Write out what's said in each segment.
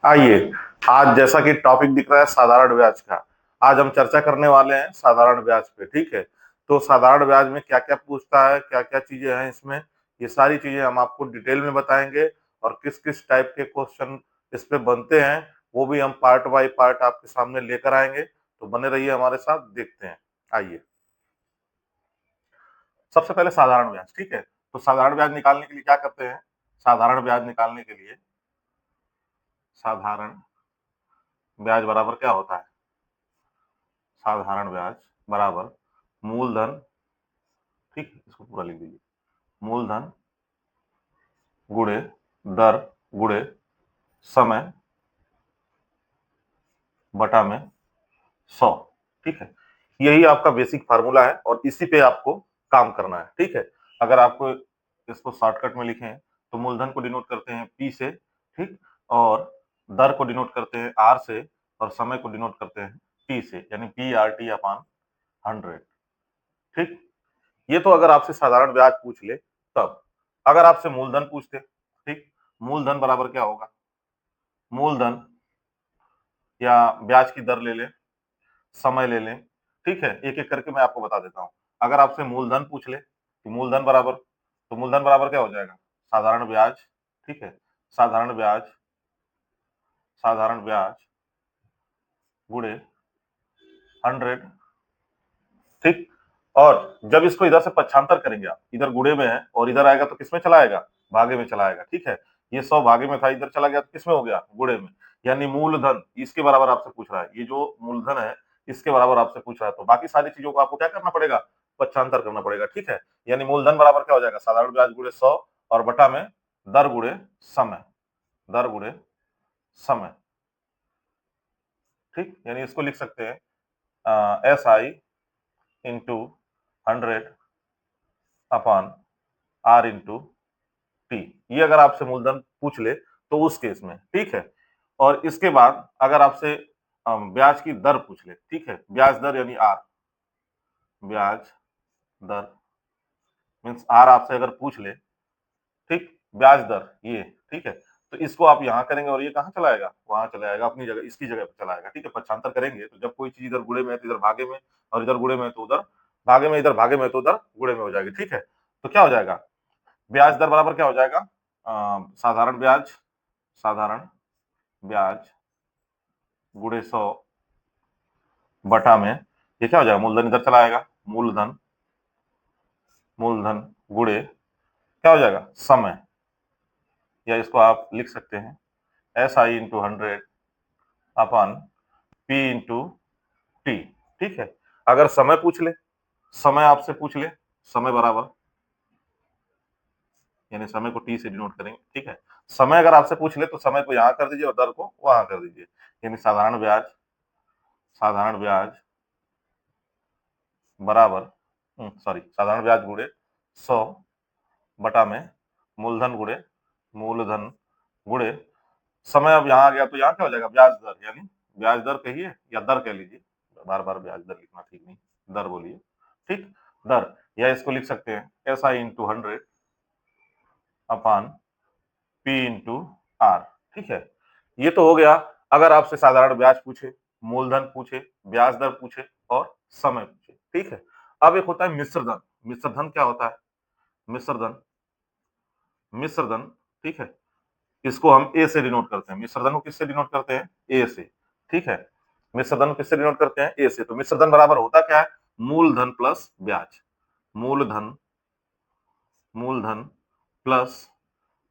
आइए, आज जैसा कि टॉपिक दिख रहा है साधारण ब्याज का, आज हम चर्चा करने वाले हैं साधारण ब्याज पे। ठीक है, तो साधारण ब्याज में क्या क्या पूछता है, क्या क्या चीजें हैं इसमें, ये सारी चीजें हम आपको डिटेल में बताएंगे। और किस किस टाइप के क्वेश्चन इस पे बनते हैं वो भी हम पार्ट बाय पार्ट आपके सामने लेकर आएंगे। तो बने रहिए हमारे साथ, देखते हैं। आइए, सबसे पहले साधारण ब्याज। ठीक है, तो साधारण ब्याज निकालने के लिए क्या करते हैं? साधारण ब्याज निकालने के लिए साधारण ब्याज बराबर क्या होता है? साधारण ब्याज बराबर मूलधन, ठीक है, इसको पूरा लिख दीजिए, मूलधन गुणे दर गुणे समय बटा में 100। ठीक है, यही आपका बेसिक फार्मूला है और इसी पे आपको काम करना है। ठीक है, अगर आपको इसको शॉर्टकट में लिखें तो मूलधन को डिनोट करते हैं पी से, ठीक, और दर को डिनोट करते हैं आर से, और समय को डिनोट करते हैं टी से, यानी पी आर टी अपॉन 100। ठीक, ये तो अगर आपसे साधारण ब्याज पूछ ले तब। अगर आपसे मूलधन पूछते, ठीक, मूलधन बराबर क्या होगा? मूलधन या ब्याज की दर ले लें, समय ले लें, ठीक है, एक एक करके मैं आपको बता देता हूं। अगर आपसे मूलधन पूछ ले कि मूलधन बराबर, तो मूलधन बराबर क्या हो जाएगा? साधारण ब्याज, ठीक है, साधारण ब्याज, साधारण ब्याज गुणे 100। ठीक, और जब इसको इधर से पक्षांतर करेंगे आप, इधर गुणे में है और इधर आएगा तो किसमें चला आएगा? भागे में चला आएगा। ठीक है, ये 100 भागे में था, इधर चला गया तो किसमें हो गया? गुणे में। यानी मूलधन इसके बराबर आपसे पूछ रहा है, ये जो मूलधन है इसके बराबर आपसे पूछ रहा है, तो बाकी सारी चीजों को आपको क्या करना पड़ेगा? पक्षांतर करना पड़ेगा। ठीक है, यानी मूलधन बराबर क्या हो जाएगा? साधारण ब्याज गुणे 100 और बटा में दर गुणे समय, दर गुणे समय। ठीक, यानी इसको लिख सकते हैं S I into 100 upon R into T. ये अगर आपसे मूलधन पूछ ले तो उस केस में, ठीक है। और इसके बाद अगर आपसे ब्याज की दर पूछ ले, ठीक है, ब्याज दर यानी आर, ब्याज दर मीन्स आर आपसे अगर पूछ ले, ठीक, ब्याज दर ये, ठीक है, तो इसको आप यहां करेंगे और ये कहां चला आएगा? वहां चला आएगा अपनी जगह, इसकी जगह पे चला आएगा। ठीक है, पक्षांतर करेंगे तो जब कोई चीज इधर गुणे में है तो इधर भागे में, और इधर गुणे में है तो उधर भागे में, इधर भागे में है तो उधर गुणे में हो जाएगी। ठीक है, तो क्या हो जाएगा? ब्याज दर बराबर क्या हो जाएगा? साधारण ब्याज, साधारण ब्याज गुणे 100 बटा में, ये क्या हो जाएगा? मूलधन इधर चला आएगा, मूलधन, मूलधन गुणे क्या हो जाएगा? समय, या इसको आप लिख सकते हैं S I into 100 upon P into T. ठीक है, अगर समय पूछ ले, समय आपसे पूछ ले, समय बराबर, यानी समय को टी से डिनोट करेंगे। ठीक है, समय अगर आपसे पूछ ले तो समय को यहां कर दीजिए और दर को वहां कर दीजिए, यानी साधारण ब्याज, साधारण ब्याज बराबर, सॉरी, साधारण ब्याज गुणे 100 बटा में मूलधन गुणे, मूलधन गुणे समय। अब यहाँ आ गया तो यहाँ क्या हो जाएगा? ब्याज दर, यानी ब्याज दर कहिए या दर कह लीजिए, बार बार ब्याज दर लिखना ठीक नहीं, दर बोलिए। ठीक, दर, या इसको लिख सकते हैं S I into 100 upon P into R. ठीक है, ये तो हो गया अगर आपसे साधारण ब्याज पूछे, मूलधन पूछे, ब्याज दर पूछे और समय पूछे। ठीक है, अब एक होता है मिश्र धन। मिश्र धन क्या होता है? मिश्र धन, मिश्र धन, ठीक है, इसको हम ए से डिनोट करते हैं। मिश्र धन को किससे डिनोट करते हैं? ए से। ठीक है, मिश्र धन को किससे डिनोट करते हैं? ए से। तो मिश्र धन बराबर होता क्या है? मूलधन प्लस ब्याज, मूलधन, मूलधन प्लस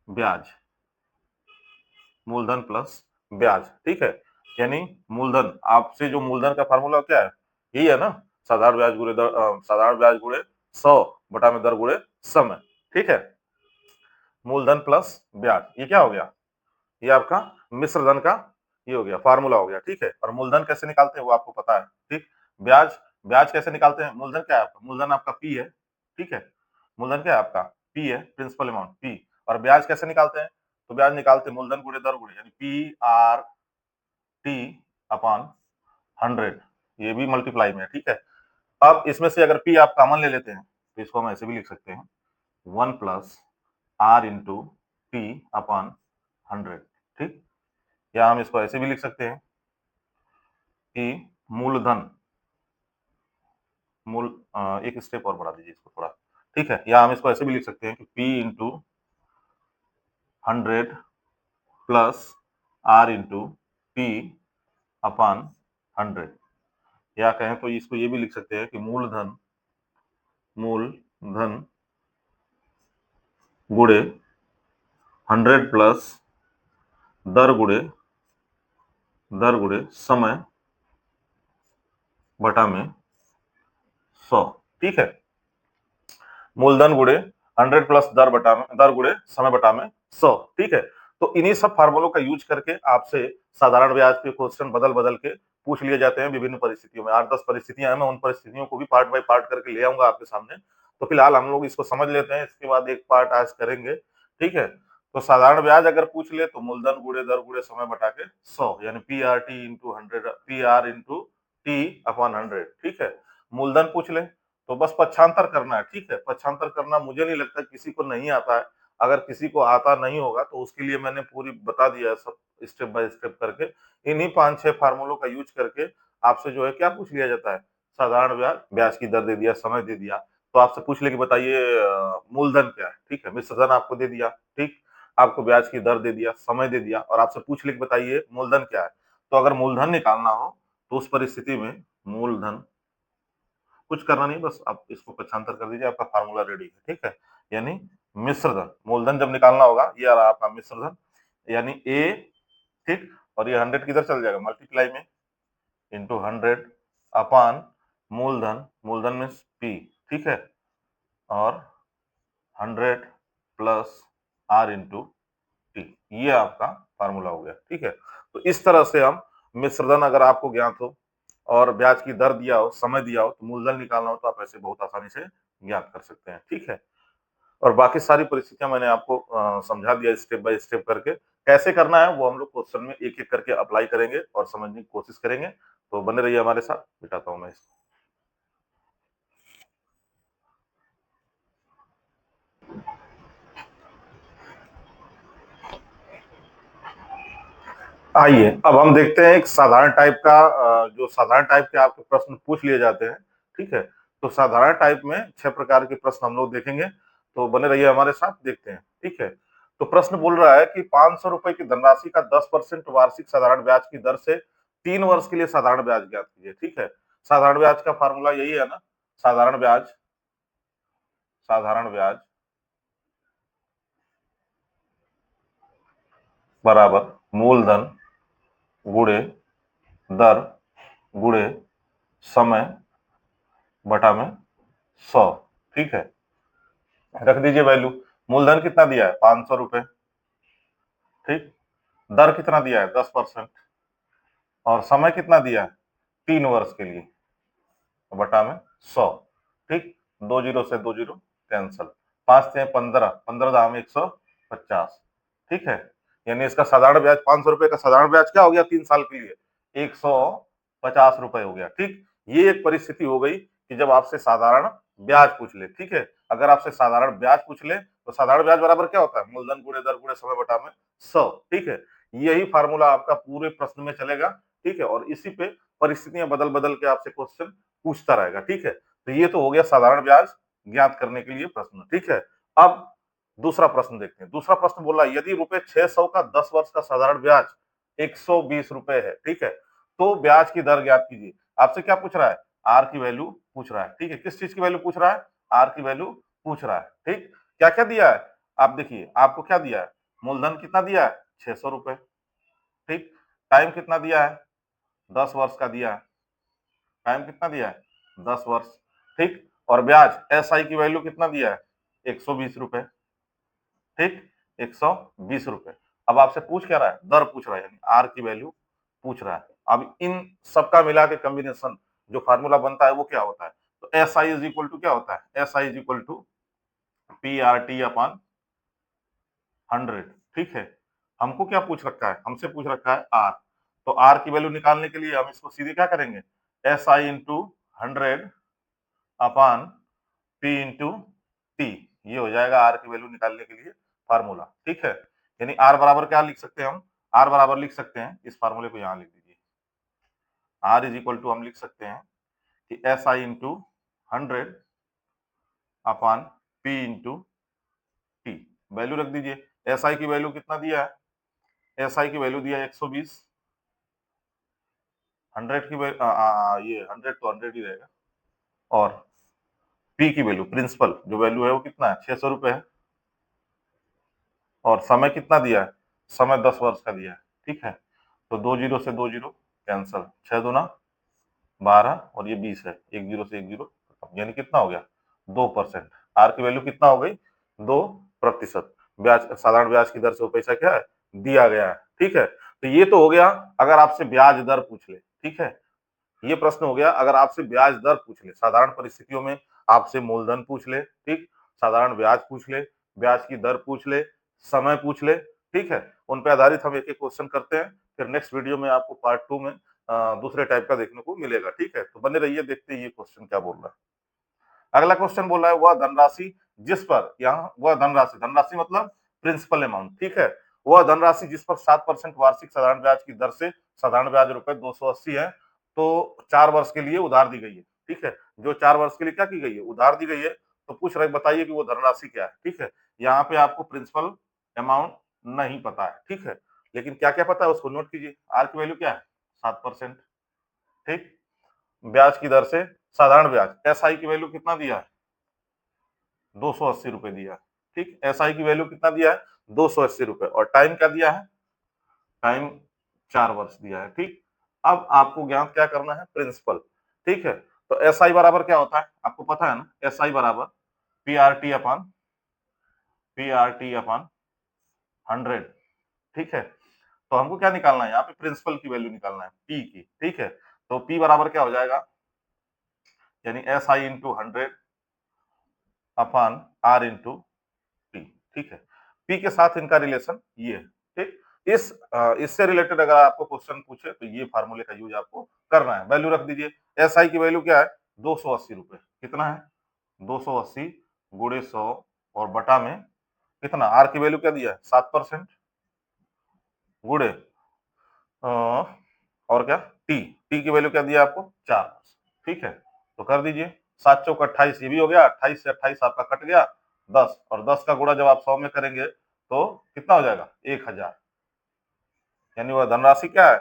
ब्याज, मूलधन प्लस ब्याज। ठीक है, यानी मूलधन, आपसे जो मूलधन का फार्मूला क्या है? यही है ना, साधारण ब्याज गुणे साधारण ब्याज गुणे 100 बटा में दर गुणे समय। ठीक है, मूलधन प्लस ब्याज, ये क्या हो गया? ये आपका मिश्र धन का ये हो गया, फार्मूला हो गया। ठीक है, और मूलधन कैसे निकालते हैं वो आपको पता है। ठीक, ब्याज, ब्याज कैसे निकालते हैं? मूलधन क्या है आपका? मूलधन आपका पी है। ठीक है, मूलधन क्या है आपका? पी है, प्रिंसिपल अमाउंट पी। और ब्याज कैसे निकालते हैं? तो ब्याज निकालते हैं मूलधन गुणे दर गुणे, यानी पी आर टी अपॉन 100, ये भी मल्टीप्लाई में है। ठीक है, अब इसमें से अगर पी आप कॉमन ले लेते हैं तो इसको हम ऐसे भी लिख सकते हैं 1 plus R into T upon 100। ठीक, या हम इसको ऐसे भी लिख सकते हैं कि मूलधन एक स्टेप और बढ़ा दीजिए इसको थोड़ा, ठीक है। या हम इसको ऐसे भी लिख सकते हैं कि P into 100 plus R into P upon 100। या कहें तो इसको ये भी लिख सकते हैं कि मूलधन गुणे 100 प्लस दर गुणे समय बटा में 100, ठीक है। मूलधन गुणे 100 प्लस दर गुणे समय बटा में 100, ठीक है। तो इन्हीं सब फार्मूलों का यूज करके आपसे साधारण ब्याज के क्वेश्चन बदल बदल के पूछ लिए जाते हैं विभिन्न परिस्थितियों में। 8-10 परिस्थितियां हैं, मैं उन परिस्थितियों को भी पार्ट बाय पार्ट करके ले आऊंगा आपके सामने। तो फिलहाल हम लोग इसको समझ लेते हैं, इसके बाद एक पार्ट आज करेंगे, ठीक है। तो साधारण ब्याज अगर पूछ ले तो मूलधन गुणे दर गुणे समय बटा के 100, यानी PRT into 100, PR into T upon 100, ठीक है। मूलधन पूछ ले तो बस पक्षांतर करना है, ठीक है। पक्षांतर करना मुझे नहीं लगता किसी को नहीं आता है। अगर किसी को आता नहीं होगा तो उसके लिए मैंने पूरी बता दिया है सब स्टेप बाय स्टेप करके। इन्हीं 5-6 फार्मूलों का यूज करके आपसे जो है क्या पूछ लिया जाता है, साधारण ब्याज, ब्याज की दर दे दिया, समय दे दिया, तो आपसे पूछ ले कि बताइए मूलधन क्या है, ठीक है। मिश्रधन आपको दे दिया, ठीक, आपको ब्याज की दर दे दिया, समय दे दिया, और आपसे पूछ ले कि बताइए मूलधन क्या है। तो अगर मूलधन निकालना हो तो उस परिस्थिति में मूलधन, कुछ करना नहीं, बस आप इसको पक्षांतर कर दीजिए, आपका फार्मूला रेडी है, ठीक है। यानी मिश्रधन, मूलधन जब निकालना होगा, ये रहा आपका मिश्रधन, यानी ए, ठीक, और ये 100 किधर चल जाएगा, मल्टीप्लाई में, इंटू 100 अपान मूलधन, मूलधन में पी, ठीक है, और 100 प्लस आर इंटू टी, ये आपका फार्मूला हो गया, ठीक है। तो इस तरह से हम मिश्रधन अगर आपको ज्ञात हो और ब्याज की दर दिया हो, समय दिया हो, तो मूलधन निकालना हो तो आप ऐसे बहुत आसानी से ज्ञात कर सकते हैं, ठीक है। और बाकी सारी परिस्थितियां मैंने आपको समझा दिया स्टेप बाय स्टेप करके। कैसे करना है वो हम लोग क्वेश्चन में एक एक करके अप्लाई करेंगे और समझने की कोशिश करेंगे। तो बने रहिए हमारे साथ, बिताता हूं मैं इसको। आइए अब हम देखते हैं एक साधारण टाइप का, जो साधारण टाइप के आपके प्रश्न पूछ लिए जाते हैं, ठीक है। तो साधारण टाइप में 6 प्रकार के प्रश्न हम लोग देखेंगे, तो बने रहिए हमारे साथ, देखते हैं, ठीक है। तो प्रश्न बोल रहा है कि 500 रुपए की धनराशि का 10% वार्षिक साधारण ब्याज की दर से 3 वर्ष के लिए साधारण ब्याज ज्ञात कीजिए, ठीक है। साधारण ब्याज का फार्मूला यही है ना, साधारण ब्याज बराबर मूलधन गुणे दर गुणे समय बटा में 100, ठीक है। रख दीजिए वैल्यू। मूलधन कितना दिया है, 500 रुपए, ठीक। दर कितना दिया है, 10%, और समय कितना दिया है, 3 वर्ष के लिए, बटा में 100, ठीक। 2 जीरो से 2 जीरो कैंसल, 5 से 15, 15 दाम 150, ठीक है। यानी इसका साधारण ब्याज, 500 रुपए का साधारण ब्याज क्या हो गया 3 साल के लिए, 150 रुपए हो गया, ठीक। ये एक परिस्थिति हो गई कि जब आपसे साधारण ब्याज पूछ ले, ठीक है। अगर आपसे साधारण ब्याज पूछ ले तो साधारण ब्याज बराबर क्या होता है, मूलधन गुणे दर गुणे समय बटा में 100, ठीक है। यही फार्मूला आपका पूरे प्रश्न में चलेगा, ठीक है। और इसी पे परिस्थितियां बदल बदल के आपसे क्वेश्चन पूछता रहेगा, ठीक है। तो ये तो हो गया साधारण ब्याज ज्ञात करने के लिए प्रश्न, ठीक है। अब दूसरा प्रश्न देखते हैं। दूसरा प्रश्न बोला यदि रुपए 600 का 10 वर्ष का साधारण ब्याज 120 रुपए है, ठीक है, तो ब्याज की दर ज्ञात कीजिए। आपसे क्या पूछ रहा है, आर की वैल्यू पूछ रहा है, ठीक है। किस चीज की वैल्यू पूछ रहा है, आर की वैल्यू पूछ रहा है, ठीक। क्या क्या दिया है, आप देखिए आपको क्या दिया है, मूलधन कितना दिया है, 600 रुपए, ठीक। टाइम कितना दिया है, 10 वर्ष का दिया है, टाइम कितना दिया है, 10 वर्ष, ठीक। और ब्याज एसआई की वैल्यू कितना दिया है, 120 रुपए, ठीक, 120 रुपए। अब आपसे पूछ क्या रहा है, दर पूछ रहा है, यानी आर की वैल्यू पूछ रहा है। अब इन सबका मिला के कॉम्बिनेशन जो फार्मूला बनता है वो क्या होता है, तो S I is equal to क्या होता है, S I is equal to P R T upon 100, ठीक है। हमको क्या पूछ रखा है, हमसे पूछ रखा है आर, तो आर की वैल्यू निकालने के लिए हम इसको सीधे क्या करेंगे, S I into 100 upon P into T, ये हो जाएगा आर की वैल्यू निकालने के लिए फार्मूला, ठीक है। यानी आर बराबर क्या लिख सकते हैं हम, आर बराबर लिख सकते हैं, इस फार्मूले को यहां लिख दीजिए, आर इज इक्वल टू हम लिख सकते हैं कि S I into 100 upon P into T. Value रख दीजिए, एस आई की वैल्यू कितना दिया है, एस आई की वैल्यू दिया है 120, 100 की ये 100 तो 100 ही रहेगा, और पी की वैल्यू प्रिंसिपल जो वैल्यू है वो कितना है, 600 रुपए है, और समय कितना दिया है, समय 10 वर्ष का दिया है। ठीक है, तो 2 जीरो से 2 जीरो कैंसल, 6 दूना 12 और ये 20 है, 1 जीरो से 1 जीरो, यानी कितना हो गया 2%। आर की वैल्यू कितना हो गई 2%। ब्याज, साधारण ब्याज की दर से वो पैसा क्या है, दिया गया है। ठीक है, तो ये तो हो गया अगर आपसे ब्याज दर पूछ ले। ठीक है, ये प्रश्न हो गया अगर आपसे ब्याज दर पूछ ले, साधारण परिस्थितियों में आपसे मूलधन पूछ ले, ठीक, साधारण ब्याज पूछ ले, ब्याज की दर पूछ ले, समय पूछ ले। ठीक है, उन पे आधारित हम एक एक क्वेश्चन करते हैं, फिर नेक्स्ट वीडियो में आपको पार्ट 2 में दूसरे टाइप का देखने को मिलेगा। ठीक है, तो बने रहिए, देखते हैं ये क्वेश्चन क्या बोल रहा है। अगला क्वेश्चन बोल रहा है वह धनराशि जिस पर, यहाँ वह धनराशि, धनराशि मतलब प्रिंसिपल अमाउंट। ठीक है, वह धनराशि जिस पर 7% वार्षिक साधारण ब्याज की दर से, साधारण ब्याज रुपए 280 है, तो 4 वर्ष के लिए उधार दी गई है। ठीक है, जो 4 वर्ष के लिए क्या की गई है, उधार दी गई है। तो पूछ रहे बताइए कि वो धनराशि क्या है। ठीक है, यहाँ पे आपको प्रिंसिपल अमाउंट नहीं पता है। ठीक है, लेकिन क्या क्या पता है उसको नोट कीजिए। आर की वैल्यू क्या है 7%। ठीक, ब्याज की दर से साधारण ब्याज, एस आई की वैल्यू कितना दिया है 280 रुपए दिया है। ठीक, एस आई की वैल्यू कितना दिया है 280 रुपए, और टाइम क्या दिया है, टाइम 4 वर्ष दिया है। ठीक, अब आपको ज्ञात क्या करना है, प्रिंसिपल। ठीक है, तो एस आई बराबर क्या होता है आपको पता है ना, एस आई बराबर पी आर टी अपॉन 100। ठीक है, तो हमको क्या निकालना है यहाँ पे, प्रिंसिपल की वैल्यू निकालना है, पी की। ठीक है, तो पी बराबर क्या हो जाएगा, यानी S I into 100 upon R into T. ठीक है, पी के साथ इनका रिलेशन ये है। ठीक, इससे रिलेटेड अगर आपको क्वेश्चन पूछे तो ये फार्मूले का यूज आपको करना है। वैल्यू रख दीजिए, एस आई की वैल्यू क्या है 280 रुपए, कितना है 280 गुणे 100 और बटा में कितना, आर की वैल्यू क्या दिया है 7% गुणे और क्या टी, टी की वैल्यू क्या दिया आपको 4। ठीक है, तो कर दीजिए, 7 चौक 28, ये भी हो गया, 28 से 28 आपका कट गया 10, और 10 का गुणा जब आप 100 में करेंगे तो कितना हो जाएगा 1000, यानी वह धनराशि क्या है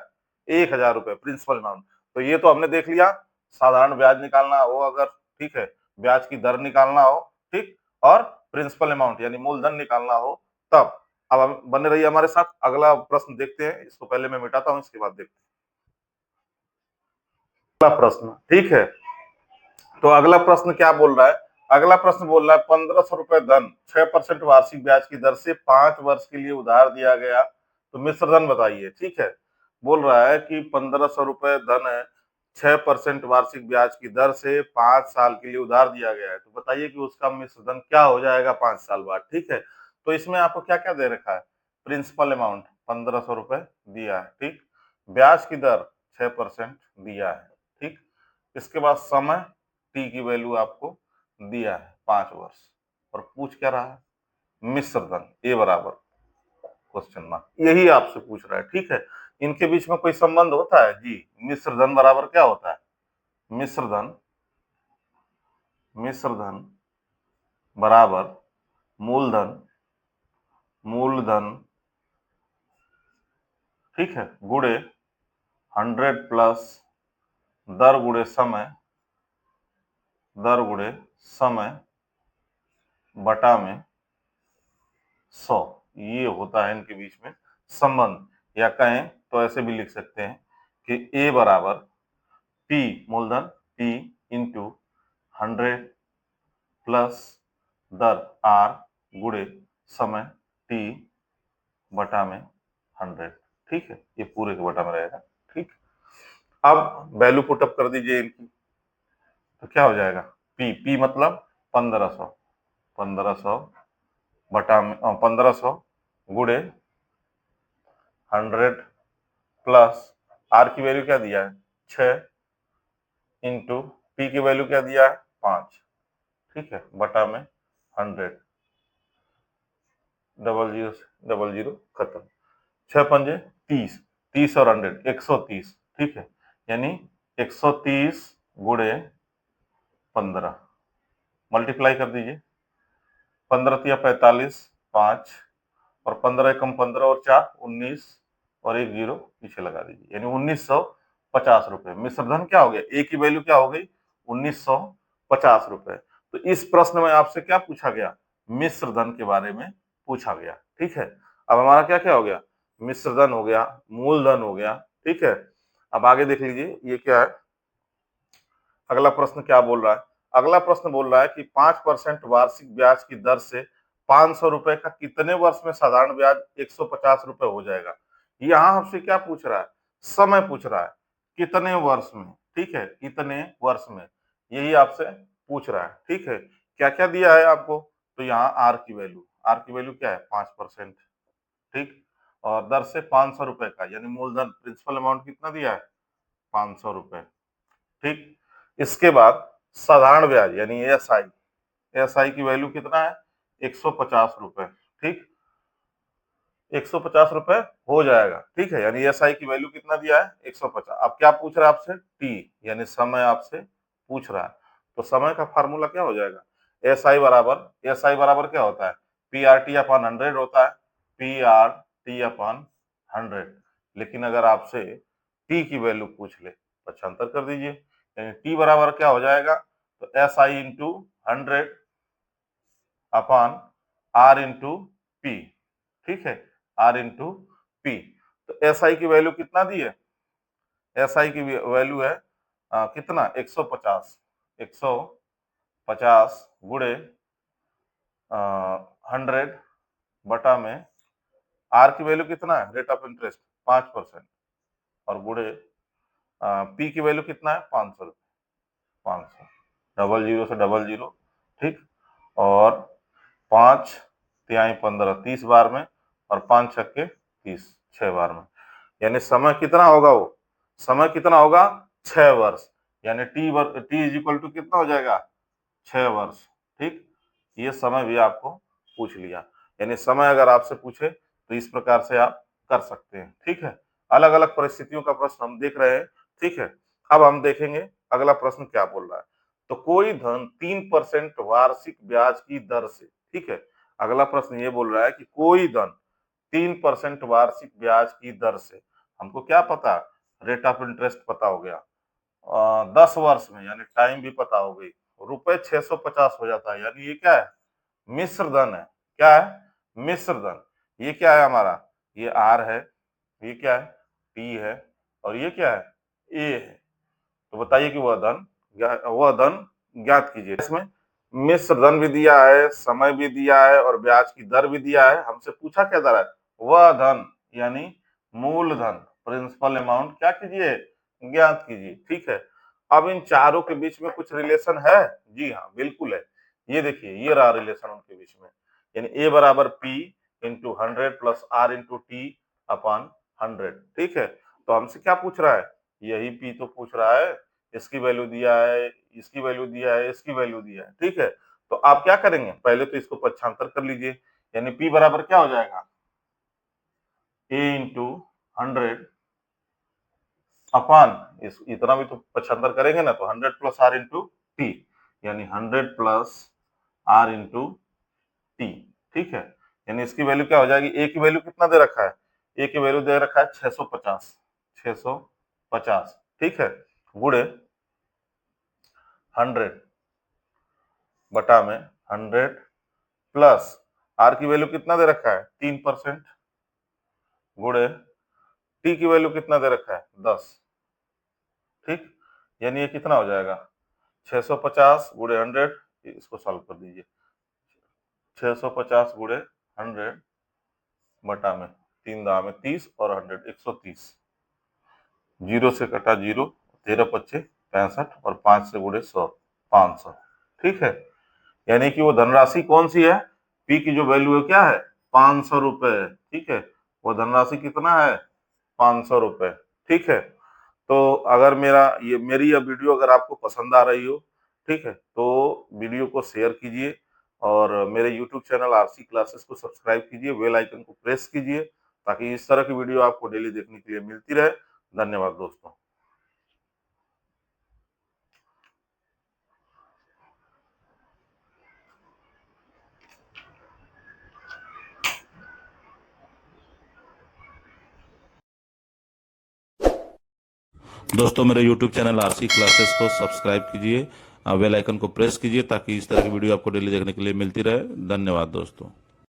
1000 रुपए प्रिंसिपल अमाउंट। तो ये तो हमने देख लिया, साधारण ब्याज निकालना हो अगर, ठीक है, ब्याज की दर निकालना हो, ठीक, और प्रिंसिपल अमाउंट यानी मूलधन निकालना हो तब। अब हम बने रहिए हमारे साथ, अगला प्रश्न देखते हैं, इसको पहले मैं मिटाता हूं, इसके बाद देखते हैं अगला प्रश्न। ठीक है, तो अगला प्रश्न क्या बोल रहा है, अगला प्रश्न बोल रहा है 1500 रुपए धन 6% वार्षिक ब्याज की दर से 5 वर्ष के लिए उधार दिया गया, तो मिश्र धन बताइए। ठीक है, बोल रहा है कि 1500 रुपए धन है, 6% वार्षिक ब्याज की दर से 5 साल के लिए उधार दिया गया है, तो बताइए कि उसका मिश्र धन क्या हो जाएगा 5 साल बाद। ठीक है, तो इसमें आपको क्या क्या दे रखा है, प्रिंसिपल अमाउंट 1500 रुपए दिया है, ठीक, ब्याज की दर 6% दिया है, ठीक, इसके बाद समय टी की वैल्यू आपको दिया है 5 वर्ष, और पूछ क्या रहा है, मिश्र धन ए बराबर क्वेश्चन मार्क, यही आपसे पूछ रहा है। ठीक है, इनके बीच में कोई संबंध होता है जी, मिश्र धन बराबर क्या होता है, मिश्र धन, मिश्र धन बराबर मूलधन, मूलधन, ठीक है, गुणे 100 प्लस दर गुणे समय, दर गुणे समय बटा में 100, ये होता है इनके बीच में संबंध। या कहें तो ऐसे भी लिख सकते हैं कि ए बराबर पी मूलधन पी इंटू 100 प्लस दर आर गुणे समय टी बटा में 100। ठीक है, ये पूरे के बटा में रहेगा। ठीक, अब वैल्यू पुटअप कर दीजिए इनकी, तो क्या हो जाएगा, पी, पी मतलब 1500, 1500 बटा में 1500 गुणे 100 प्लस आर की वैल्यू क्या दिया है 6 इंटू पी की वैल्यू क्या दिया है 5, ठीक है, बटा में 100, डबल जीरो खत्म। 6 पंजे 30, 30 और 100 130, ठीक है, यानी 130 गुणे 15, मल्टीप्लाई कर दीजिए, 15 तिया 45, 5 और 15 एकम 15 और 4 19 और एक जीरो पीछे लगा दीजिए, यानी 1950 रुपए। मिश्रधन क्या हो गया, ए की वैल्यू क्या हो गई, 1950 रुपए। तो इस प्रश्न में आपसे क्या पूछा गया, मिश्रधन के बारे में पूछा गया, ठीक है। अब हमारा क्या क्या हो गया, मिश्रधन हो गया, मूलधन हो गया, ठीक है। अब आगे देख लीजिए ये क्या है, अगला प्रश्न क्या बोल रहा है। अगला प्रश्न बोल रहा है कि 5% वार्षिक ब्याज की दर से 500 रुपए का कितने वर्ष में साधारण ब्याज 150 रुपए हो जाएगा। यहाँ हमसे क्या पूछ रहा है, समय पूछ रहा है, कितने वर्ष में, ठीक है, कितने वर्ष में, यही आपसे पूछ रहा है, ठीक है। क्या क्या दिया है आपको, तो यहाँ आर की वैल्यू, आर की वैल्यू क्या है 5%, ठीक, और दर से 500 रुपए का, यानी मूलधन प्रिंसिपल अमाउंट कितना दिया है 500 रुपए, ठीक। इसके बाद साधारण ब्याज यानी एसआई, एसआई की वैल्यू कितना है 150 रुपए, ठीक, 150 रुपए हो जाएगा, ठीक है, यानी एसआई की वैल्यू कितना दिया है 150। अब क्या पूछ रहा है आपसे, टी यानी समय आपसे पूछ रहा है, तो समय का फार्मूला क्या हो जाएगा, एसआई बराबर क्या होता है, पी आर टी अपॉन 100 होता है, पी आर टी अपॉन 100। लेकिन अगर आपसे टी की वैल्यू पूछ ले, पक्षांतर कर दीजिए, यानी टी बराबर क्या हो जाएगा, तो S I into 100 upon R into P, ठीक है, आर इंटू पी। तो एस आई की वैल्यू कितना दी है, एस आई की वैल्यू है कितना 150, 150 गुणे 100 बटा में आर की वैल्यू कितना है, रेट ऑफ इंटरेस्ट 5%, और गुणे पी की वैल्यू कितना है 500 रुपये, 500, डबल जीरो से डबल जीरो, ठीक, और 5 तिहाई 15 30 बार में, और 5 छक्के 30 6 बार में, यानी समय कितना होगा, वो समय कितना होगा 6 वर्ष, यानी टी इज इक्वल टू कितना हो जाएगा 6 वर्ष, ठीक। ये समय भी आपको पूछ लिया, यानी समय अगर आपसे पूछे तो इस प्रकार से आप कर सकते हैं, ठीक है। अलग अलग परिस्थितियों का प्रश्न हम देख रहे हैं, ठीक है। अब हम देखेंगे अगला प्रश्न क्या बोल रहा है, तो कोई धन 3% वार्षिक ब्याज की दर से, ठीक है, अगला प्रश्न ये बोल रहा है कि कोई धन 3% वार्षिक ब्याज की दर से, हमको क्या पता, रेट ऑफ इंटरेस्ट पता हो गया, 10 वर्ष में, यानी टाइम भी पता हो गई, रुपए 650 हो जाता है, यानी ये क्या है, मिश्र धन है, क्या है मिश्र धन। ये क्या है हमारा, ये आर है, ये क्या है टी है, और ये क्या है ए है। तो बताइए कि वह धन ज्ञात कीजिए। इसमें मिश्र धन भी दिया है, समय भी दिया है, और ब्याज की दर भी दिया है। हमसे पूछा क्या जा रहा है, वह धन यानी मूलधन प्रिंसिपल अमाउंट क्या कीजिए, ज्ञात कीजिए, ठीक है। अब इन चारों के बीच में कुछ रिलेशन है, जी हाँ बिल्कुल है। ये देखिए ये रहा रिलेशन उनके बीच में, यानी ए बराबर P into 100 plus R into T upon 100, ठीक है। तो हमसे क्या पूछ रहा है, यही पी तो पूछ रहा है, इसकी वैल्यू दिया है, इसकी वैल्यू दिया है, इसकी वैल्यू दिया है, ठीक है। तो आप क्या करेंगे, पहले तो इसको पक्षांतर कर लीजिए, यानी पी बराबर क्या हो जाएगा, ए इंटू 100 अपान इस इतना भी तो पक्षांतर करेंगे ना, तो 100 प्लस आर इंटू टी, यानी 100 प्लस आर इंटू टी, ठीक है। यानी इसकी वैल्यू क्या हो जाएगी, ए की वैल्यू कितना दे रखा है, ए की वैल्यू दे रखा है 650, 650, ठीक है, गुणे 100 बटा में 100 प्लस आर की वैल्यू कितना दे रखा है 3%, गुणे टी की वैल्यू कितना दे रखा है 10, ठीक, यानी ये कितना हो जाएगा 650 गुणे 100, इसको सॉल्व कर दीजिए, 650 गुणे 100 बटा में 3 दाम में 30 और 100 130, जीरो से कटा जीरो, 13 पच्चे 65 और 5 से गुणे 100 500, ठीक है। यानी कि वो धनराशि कौन सी है, पी की जो वैल्यू है क्या है 500 रुपए, ठीक है, वो धनराशि कितना है 500 रुपए, ठीक है। तो अगर मेरी यह वीडियो अगर आपको पसंद आ रही हो, ठीक है, तो वीडियो को शेयर कीजिए, और मेरे यूट्यूब चैनल आरसी क्लासेस को सब्सक्राइब कीजिए, बेल आइकन को प्रेस कीजिए, ताकि इस तरह की वीडियो आपको डेली देखने के लिए मिलती रहे। धन्यवाद दोस्तों। दोस्तों मेरे YouTube चैनल आरसी क्लासेस को सब्सक्राइब कीजिए, बेल आइकन को प्रेस कीजिए ताकि इस तरह की वीडियो आपको डेली देखने के लिए मिलती रहे। धन्यवाद दोस्तों।